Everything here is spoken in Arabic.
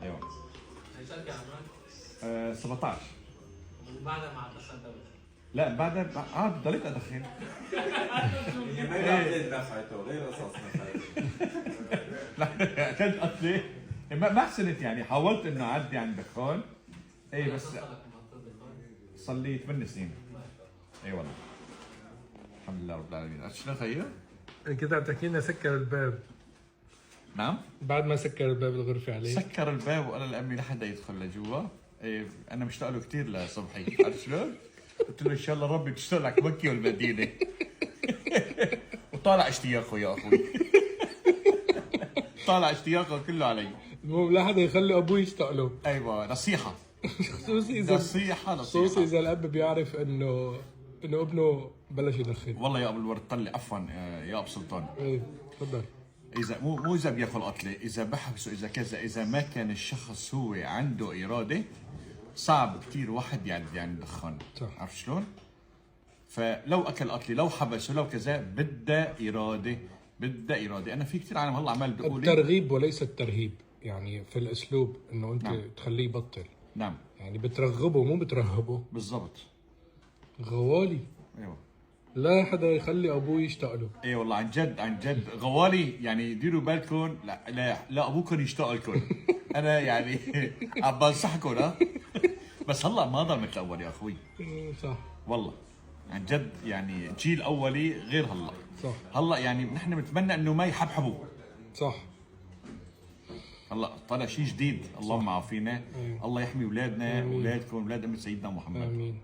ايوه. هيشارك يا عمران 17. ومن بعدها مع دخل دولة. لا بعدها ضليت ادخن. هي ما بعدين نفعته غير قصص نفعته. لا اكلت قتله ما حسنت يعني، حاولت انه اعدي عن دخان. اي بس صار لي 8 سنين. اي والله الحمد لله رب العالمين. شنو خير؟ كنت عم تحكي لنا سكر الباب. نعم بعد ما سكر الباب الغرفة عليه سكر الباب وقال لامي لا حدا يدخل لجوا. إيه انا مشتاق له كثير لصبحي، عرفت شلون؟ قلت له ان شاء الله ربي تشتغل لك مكه والمدينه. وطالع اشتياقه يا اخوي. طالع اشتياقه كله علي. المهم لا حدا يخلي ابوه يشتاق له. ايوه نصيحه. خصوصي اذا خصوصي اذا الاب بيعرف انه ابنه بلش يدخن. والله يا ابو الورد طلع عفوا يا ابو سلطان. ايه تفضل. اذا مو اذا بياكل قتله، اذا بحبسه، اذا كذا، اذا ما كان الشخص هو عنده اراده صعب كثير واحد يعدي عن الدخان. صح. عرفت شلون؟ فلو اكل قتله، لو حبسه، لو كذا، بدها اراده، بدها اراده. انا في كثير عالم هلا عمال بيقولوا لي الترغيب وليس الترهيب، يعني في الاسلوب انه انت نعم. تخليه يبطل. نعم يعني بترغبه مو بترهبه. بالضبط. غوالي ايوه لا حدا يخلي ابوه يشتاق له. اي والله عن جد عن جد غوالي. يعني ديروا بالكم لا ابوكم يشتاق لكم. انا يعني عم بنصحكم ها. بس هلا ما ضل مثل اول يا اخوي. صح والله عن جد يعني جيل اولي غير هلا. صح. هلا يعني نحن بنتمنى انه ما يحبحبوا. صح. هلا طلع شيء جديد. اللهم عافينا. أيوه. الله يحمي اولادنا، آمين. اولادكم، اولاد ام سيدنا محمد. امين.